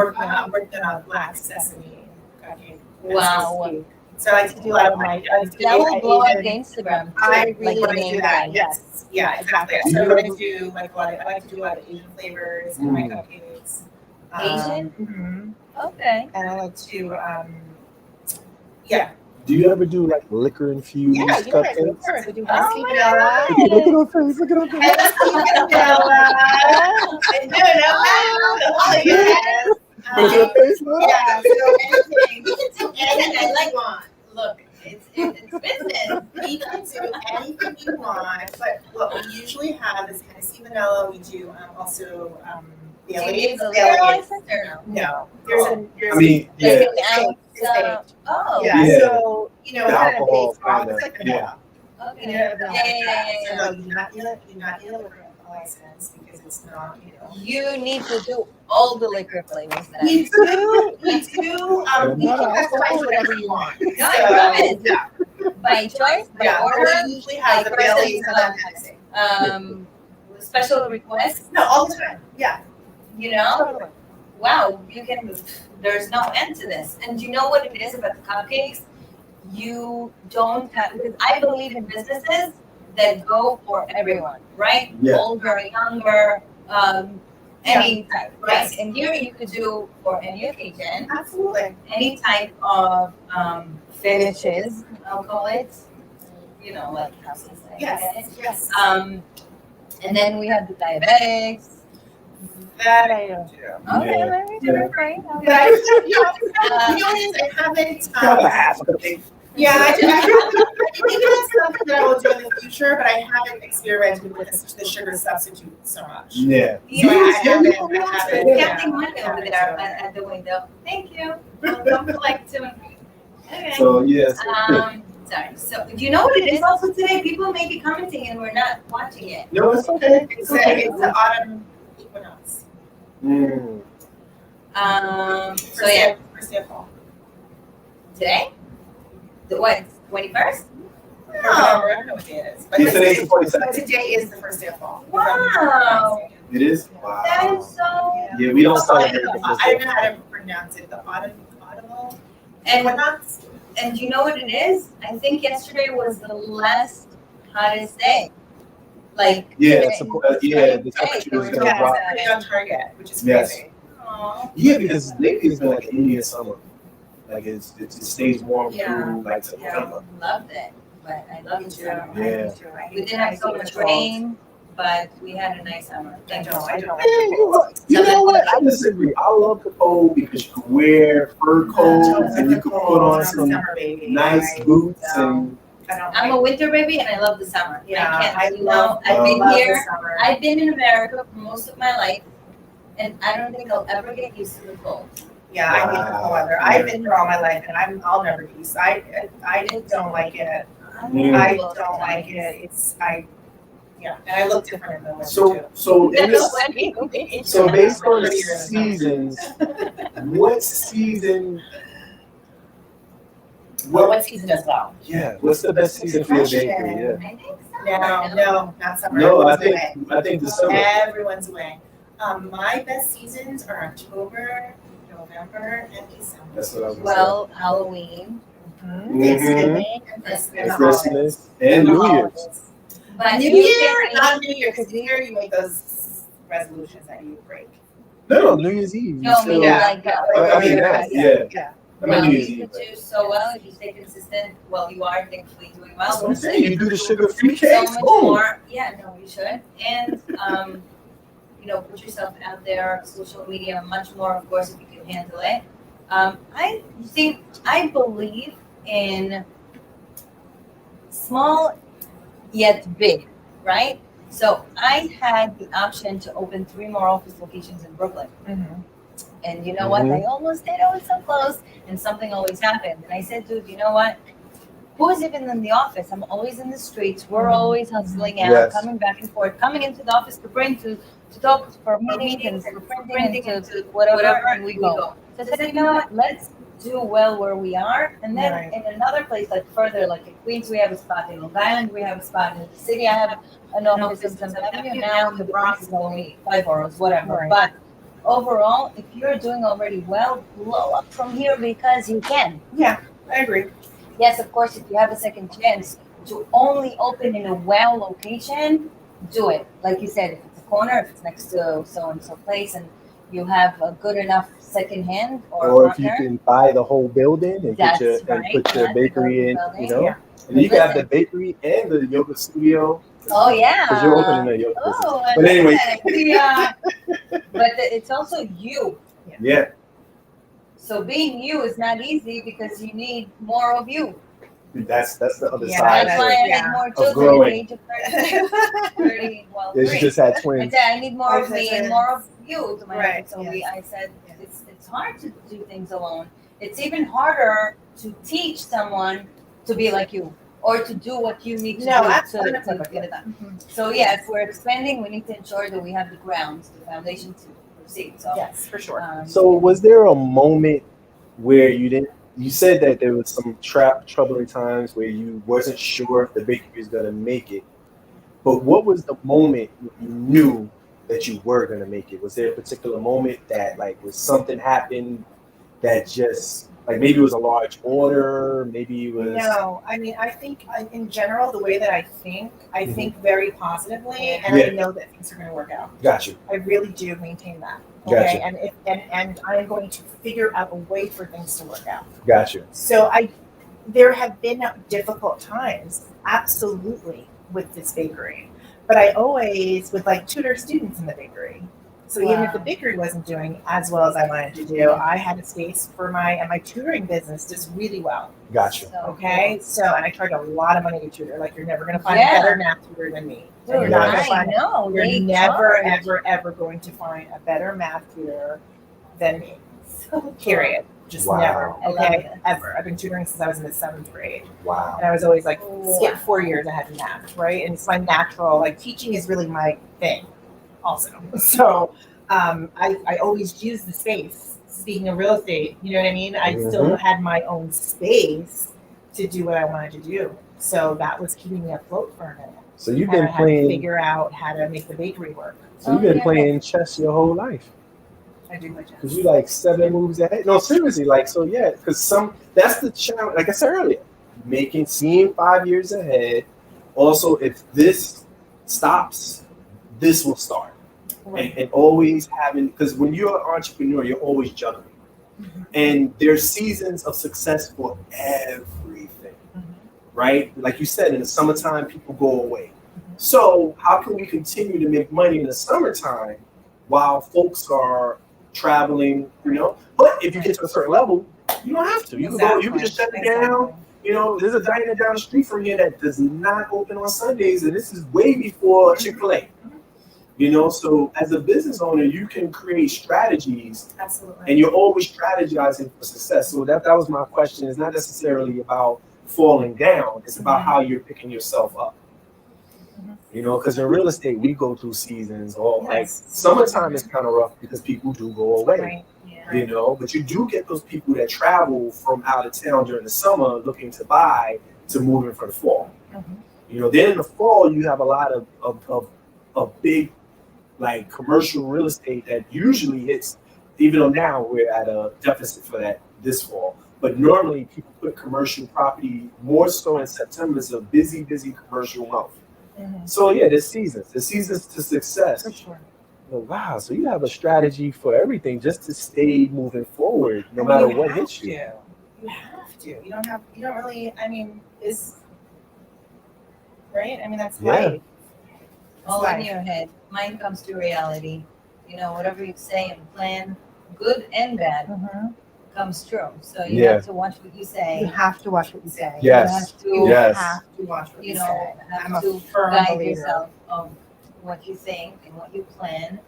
working on black sesame cupcake. wow. So I like to do a lot of my. That will blow up Instagram. I really like want the to do name that. brand. Yes. Yeah. Exactly. So I'm going to do like I like to do a lot of Asian flavors in my cupcakes. Asian? Mhm. Okay. And I like to. Yeah. Do you ever do like liquor infused Yeah. Of cupcakes? course. I do Oh husky my vanilla. God. Look at her face, look at her face. Husky vanilla. And no. Yes. What's your face, look? Yeah, so anything. You can do anything I like. Look, it's business. We can do anything you want, but what we usually have is Hennessy vanilla. We do also Bailey's. No, there's I mean, yeah. it's baked. Oh. Yeah, Yeah. so you know, The kind of alcohol baked raw. kinda, It's like yeah. vanilla. Okay. You know, Yeah, vanilla. yeah. So no, you do not need a liquor license because it's not, you know. You need to do all the liquor flavors that We do. You can customize whatever you want. No, I promise. Yeah. by choice, by Yeah, order, we usually have the like Bailey's versus, and then Hennessy. special requests, No, all the time. Yeah. you know? Totally. Wow, there's no end to this. And you know what it is about the cupcakes? You don't have, because I believe in businesses that go for everyone, right? Yeah. Older, younger, any type, right? Yes. And here you could do for any occasion, Absolutely. any type of finishes, I'll call it. You know, like how to say it. Yes. Yes. And then we have the diabetics. That I don't do. Okay, Yeah. let me do it right. But I, I haven't. Have a half a cupcake. Yeah, I think it's something that I will do in the future, but I haven't experimented with the sugar substitute so much. Yeah. Yeah, I haven't. We Yeah. have the money over there at the window. Thank you. I'll come collect too. Okay. So yes. Sorry. So do you know what it is also today? People may be commenting and we're not watching it. No, it's okay. It's the autumn equinox. Mm. So yeah, First day of fall. today? The what? 21st? No, I don't know what day it is. But Today's the 42nd. but today is the first day of fall. Wow. It is? Wow. That is so. Yeah, we don't celebrate the I first don't day. know how to pronounce it. The autumnal And equinox. and do you know what it is? I think yesterday was the last hottest day. Like Yeah, today- yeah, the temperature is gonna Yeah, drop. it's pretty on target, which is Yes. crazy. Aw. Yeah, because lately it's been like Indian summer. Like it stays warm Yeah. through like Yeah, September. loved it, but I love it too. Yeah. We didn't have so much rain, but we had a nice summer. I don't like You know what? I disagree. I love the cold because you can wear fur coats and you can put on some nice boots and. I'm a winter baby and I love the summer. Yeah, I've been love here. the summer. I've been in America for most of my life, and I don't think I'll ever get used to the cold. Yeah, I hate the cold weather. I've been here all my life, and I'll never be used. I just don't like it. I don't like it. And I look different in the winter too. So based on the seasons, what season? What season as well? Yeah, what's the best season for your bakery? Yeah. I think summer. No, not summer. No, I Everyone's away. think December. Everyone's away. My best seasons are October, November, and December. That's what I was gonna Well, Halloween. Thanksgiving and say. Christmas and New Year's. But New Year, not New Year, because New Year you make those resolutions that you break. No, New Year's Eve. No, I mean, like, I mean, yeah. I mean, well, New Year's you Eve. could do so well if you stay consistent. Well, you are thankfully doing well. That's what I'm saying. You do the sugar-free So cakes. much Boom. more. Yeah, no, you should. And put yourself out there, social media, much more, of course, if you can handle it. I believe in small yet big, right? So I had the option to open 3 more office locations in Brooklyn. And you know what? I almost did. I was so close, and something always happened. And I said, dude, you know what? Who's even in the office? I'm always in the streets. We're always hustling out, Yes. coming back and forth, coming into the office to print, to talk, for meetings, and for printing, and to whatever, and we go. So I said, you know what? Let's do well where we are. And then in another place, like further, like in Queens, we have a spot. In Long Island, we have a spot. In the city, I have an office in 7th Avenue. Now the Bronx is only 5 boroughs, whatever. But overall, if you're doing already well, blow up from here because you can. Yeah, I agree. Yes, of course, if you have a second chance to only open in a well location, do it. Like you said, if it's a corner, if it's next to so-and-so place, and you have a good enough second hand Or if partner, you can buy the whole building and That's put your right. bakery in, Building, you know. Yeah. And you got the bakery and the yoga studio. Oh, yeah. Because you're opening a yoga business. Oh, But anyway. But it's also you. Yeah. So being you is not easy because you need more of you. That's the other Yeah, side. That's why I yeah. need more Of children at the growing. age of 30, well, Yeah, 3. you just had I twins. said I need more of Oh, me that's and more of you to my Right, So yes. I said it's hard to do things alone. It's even harder to teach someone to be like you or to do what you need to No, do absolutely. to get it done. So yeah, if we're expanding, we need to ensure that we have the grounds, the foundation to proceed. So Yes, for sure. So was there a moment where you said that there was some troubling times where you wasn't sure if the bakery was gonna make it, but what was the moment you knew that you were gonna make it? Was there a particular moment that like was something happened that just like maybe it was a large order, maybe it was No, I mean, I think in general, the way that I think very positively, and I know that things are going to work out. Got you. I really do maintain that. Gotcha. Okay, and I'm going to figure out a way for things to work out. Got you. So there have been difficult times, absolutely, with this bakery, but I always would like tutor students in the bakery. So even if the bakery wasn't doing as well as I wanted to do, I had a space for my tutoring business does really well. Got you. Okay, so and I charge a lot of money to tutor. Like you're never going to find a better math tutor than me. And Dude, you're not gonna I find know. You're they never, charge. ever going to find a better math tutor than me. So Period. Just Wow. never. I love Okay, this. ever. I've been tutoring since I was in the 7th grade, Wow. and I was always like Wow. skip 4 years ahead in math, right? And it's my natural. Like teaching is really my thing, also. So I always use the space. Speaking of real estate, you know what I mean? I still had my own space to do what I wanted to do. So that was keeping me afloat for a minute. So you've And been I had to playing figure out how to make the bakery work. so you've been playing chess your whole life. I do my Because job. you like 7 moves ahead. No, seriously, like so yeah, because that's the challenge, like I said earlier, seeing 5 years ahead. Also, if this stops, this will start. And always having, because when you're an entrepreneur, you're always juggling. And there's seasons of success for everything. Right? Like you said, in the summertime, people go away. So how can we continue to make money in the summertime while folks are traveling, you know? But if you get to a certain level, you don't have to. You can go, you can just shut it down. You know, there's a diner down the street from here that does not open on Sundays, and this is way before Chick-fil-A. You know, so as a business owner, you can create strategies. Absolutely. And you're always strategizing for success. So that was my question. It's not necessarily about falling down. It's about how you're picking yourself up. You know, because in real estate, we go through seasons. Or like summertime is kind of rough because people do go away. Right. Yeah. You know, but you do get those people that travel from out of town during the summer looking to buy to move in for the fall. You know, then in the fall, you have a lot of big, like commercial real estate that usually hits, even though now we're at a deficit for that this fall. But normally people put commercial property more so in September. It's a busy commercial month. So yeah, there's seasons to success. For sure. Oh, wow, so you have a strategy for everything just to stay moving forward no matter what hits you. You have to. You don't really, I mean, it's right? I mean, that's life. All in your head. Mine comes to reality. You know, whatever you say and plan, good and bad, comes true. So you have to watch what you say. You have to watch what you say. Yes. You have to watch what you say. Have I'm to a firm guide believer. yourself of what you think and what you plan.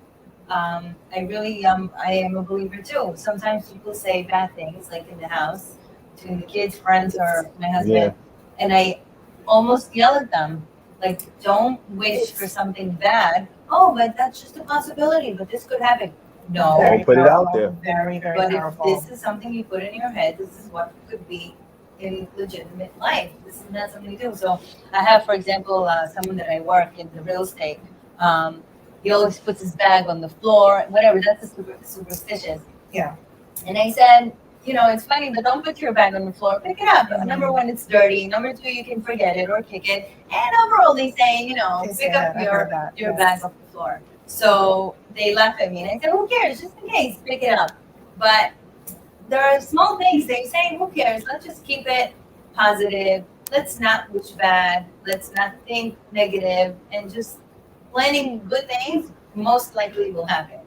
I really, I am a believer too. Sometimes people say bad things, like in the house, between the kids, friends, or my husband, and I almost yell at them, like, don't wish for something bad. Oh, but that's just a possibility, but this could happen. No. Don't put it out there. Very, very But powerful. if this is something you put in your head, this is what could be in legitimate life. This is not something you do. So I have, for example, someone that I work in the real estate. He always puts his bag on the floor, whatever. That's superstitious. Yeah. And I said, you know, it's funny, but don't put your bag on the floor. Pick it up. Number one, it's dirty. Number two, you can forget it or kick it. And overall, they say, you know, pick up your bag off the floor. So they laugh at me, and I said, who cares? Just in case, pick it up. But there are small things they say, who cares? Let's just keep it positive. Let's not wish bad. Let's not think negative, and just planning good things most likely will happen.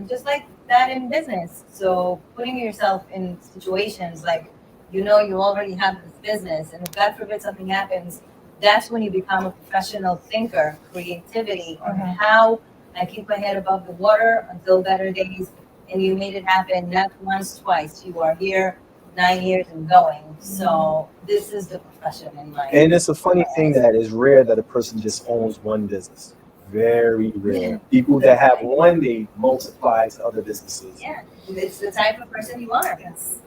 Just like that in business. So putting yourself in situations like, you know, you already have this business, and if God forbid something happens, that's when you become a professional thinker, creativity on how I keep my head above the water until better days. And you made it happen, not once, twice. You are here 9 years and going. So this is the profession in life. And it's a funny thing that is rare that a person just owns one business. Very rare. People that have one, they multiply to other businesses. Yeah, it's the type of person you are. Yes.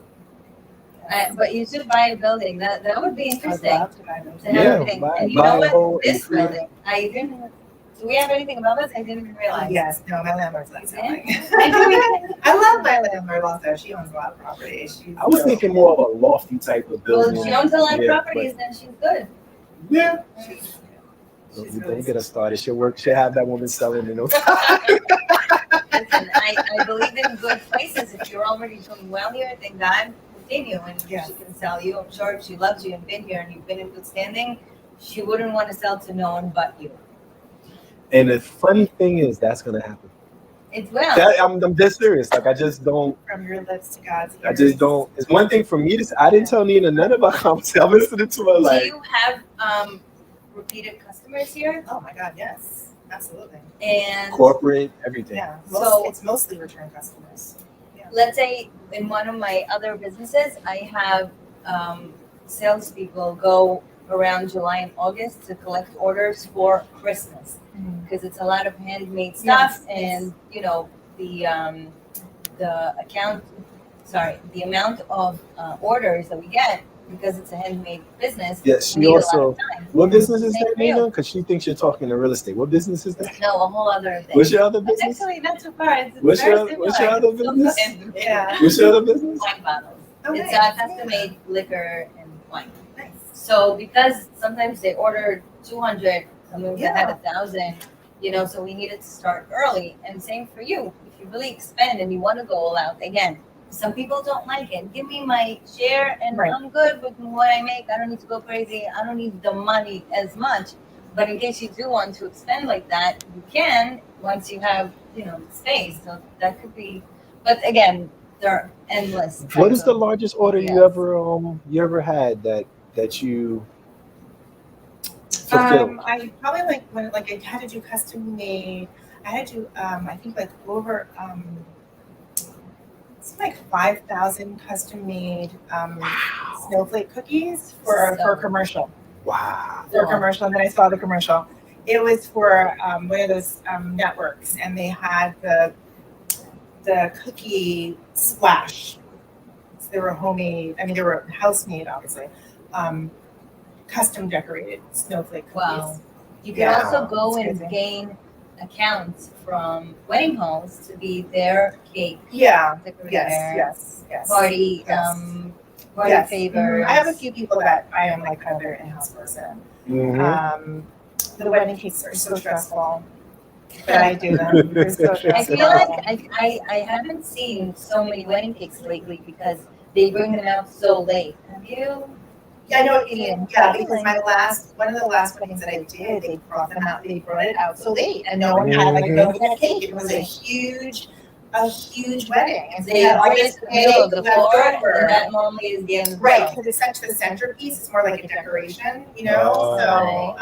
But you should buy a building. That would be interesting. I'd love to buy those. To have everything. And you buy know a whole what? This and building, I didn't. Do we have anything about this? I didn't even realize. Yes, no, my landlord's not selling. Yeah. I love my landlord also. She owns a lot of property. I was thinking more of a lofty type of building. Well, if she owns a lot of properties, then she's good. Yeah. She's Don't get us started. She'll have that woman selling in no time. Listen, I believe in good places. If you're already doing well here, then God continue. And she can sell you. I'm sure if she loves you and been here and you've been in good standing, she wouldn't want to sell to no one but you. And the funny thing is, that's gonna happen. It will. I'm dead serious. Like I just don't. From your lips to God's ears. I just don't. It's one thing for me to say. I didn't tell Nina none of our conversation. I'm listening to her like. Do you have repeated customers here? Oh my God, yes, absolutely. And corporate, everything. Yeah. So it's mostly return customers. let's say in one of my other businesses, I have salespeople go around July and August to collect orders for Christmas because it's a lot of handmade stuff, and you know the amount of orders that we get because it's a handmade business. Yes, we she need a lot also. of time. What business is Thank that, you. Nina? Because she thinks you're talking to real estate. What business is that? No, a whole other thing. What's your other It's business? actually not too far. It's What's very your other similar. business? Yeah. What's your other business? Wine bottles. Oh, It's nice. custom-made liquor and wine. Nice. So because sometimes they order 200, sometimes they had Yeah. 1,000, you know, so we needed to start early. And same for you. If you really expand and you want to go all out, again, some people don't like it. Give me my share and Right. I'm good with what I make. I don't need to go crazy. I don't need the money as much. but in case you do want to expand like that, you can once you have space. So that could be. But again, there are endless. What is types the of- largest order Yes. you ever had that you fulfilled? I probably like when I had to do custom made. I had to do I think like over it's like 5,000 custom made snowflake cookies for a commercial. Wow. For a commercial, and then I saw the commercial. It was for one of those networks, and they had the cookie splash. So they were homemade. I mean, they were house made, obviously. Custom decorated snowflake cookies. Wow. You can Yeah, also go it's and crazy. gain accounts from wedding halls to be their cake Yeah. decorator, Yes. party Yes. party Yes. favors. I have a few people that I am like kind of their in-house person. Mhm. The wedding cakes are so stressful, but I do them. They're so stressful. I feel like I haven't seen so many wedding cakes lately because they bring them out so late. Have you? Yeah, I know. Yeah, because one of the last weddings that I did, they brought it out so late, and no one had like no that cake. It was a huge wedding, and so They had all bring it this to the middle of the cake floor, left over. and that normally is the end of the Right, show. because it's set to the centerpiece. It's more like a decoration, Oh. So,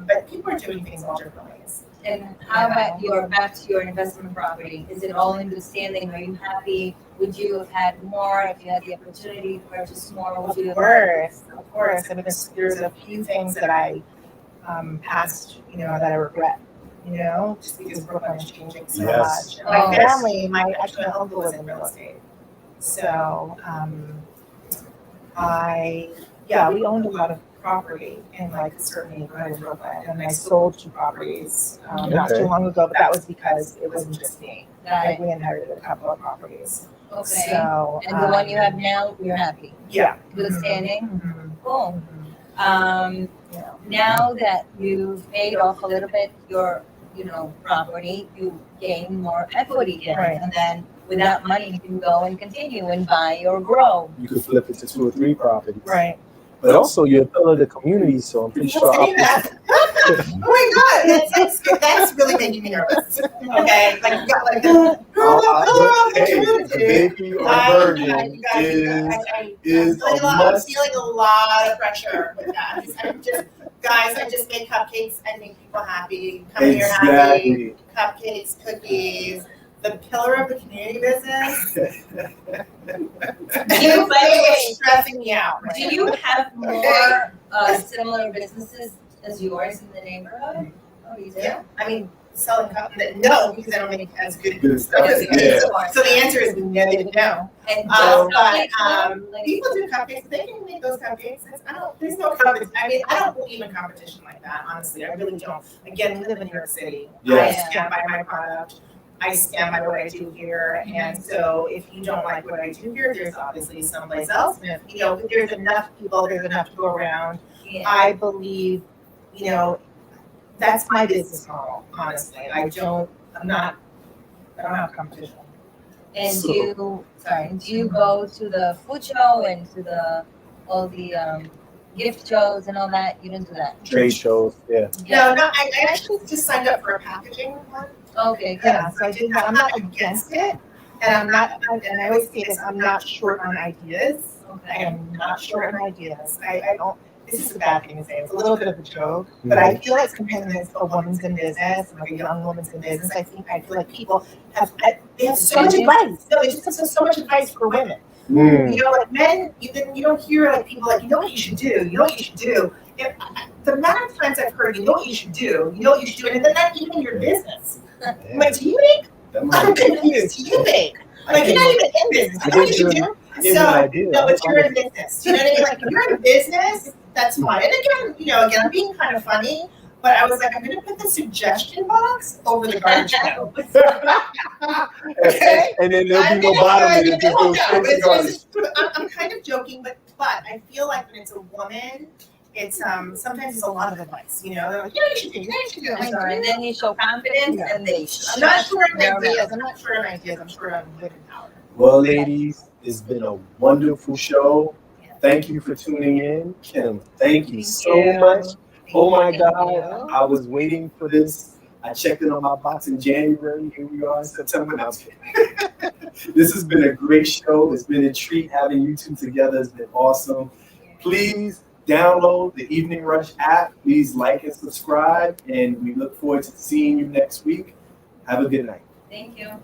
but people are doing things all different ways. And how about back to your investment property? Is it all in good standing? Are you happy? Would you have had more if you had the opportunity to purchase more? Would you have Of course. I mean, there's a few things that I passed, that I regret. Just because Brooklyn is changing so Yes. much. My Oh. family, my uncle was in real estate, so we owned a lot of property in like a certain neighborhood in Brooklyn, and I sold 2 properties not Okay. too long ago. But that was because it wasn't just me. Right. Like we inherited a couple of properties. Okay. So And the one you have now, you're happy. yeah, Good standing. Mhm. Cool. Yeah. Now that you've paid off a little bit your, property, you gain more equity in it. Right. And then with that money, you can go and continue and buy or grow. You could flip it to 2 or 3 properties. Right. But also you're a pillar of the community, so I'm pretty sure. Say that. Oh my God, that's really making me nervous. Okay, like you got like the The bakery or virgin is a I'm must. feeling a lot of pressure with that. I just make cupcakes and make people happy. Come here happy. Exactly. Cupcakes, cookies. The pillar of the community business. It's stressing me out. Right Do now. you have more similar businesses as yours in the neighborhood? Oh, you do? Yeah, I mean, selling cupcakes. No, because I don't make as good. Good stuff. Yeah. Yeah. So the answer is no. And But like, people do cupcakes. They can make those cupcakes. There's no competition. I mean, I don't believe in competition like that. Honestly, I really don't. Again, we live in New York City. Yes. I stand by my product. I stand by what I do here, and so if you don't like what I do here, there's obviously someplace else. And if there's enough people, there's enough to go around. yeah. I believe, that's my business model. Honestly, I don't have competition. And do you go to the food show and to all the gift shows and all that? You didn't do that. Trade shows, yeah. No, I actually just signed up for a packaging one. Okay, good. Yeah, so I did that. I'm not against it, and and I always say this, I'm not short on ideas. I Okay. am not short on ideas. I don't, this is a bad thing to say, it's a little bit of a joke, but I feel like sometimes as a woman's in business, like a young woman's in business, I feel like people they have so much advice. No, they just have so much advice for women. Like men, you don't hear like people like, what you should do, what you should do. The amount of times I've heard, what you should do, what you should do, and then not even your business. I'm like, do you bake? I'm confused. Do you bake? Like, you're not even in business. You know what you should do? No, but you're in business. You know what I mean? Like, if you're in business, that's fine. And again, I'm being kind of funny, but I was like, I'm going to put the suggestion box over the garbage can. Okay? And then there'll be no bottom and it just goes straight to garbage. I'm kind of joking, but I feel like when it's a woman, it's sometimes it's a lot of advice. They're like, you should do, you should do. I'm sorry. And then you show confidence, and they. I'm not sure on ideas. I'm sure on women power. Well, ladies, it's been a wonderful show. Thank you for tuning in. Kim, thank you so much. Oh my Thank God, you. I was waiting for this. I checked it on my box in January. Here we are in September. Now, this has been a great show. It's been a treat having you two together. It's been awesome. Please download the Evening Rush app. Please like and subscribe. And we look forward to seeing you next week. Have a good night. Thank you.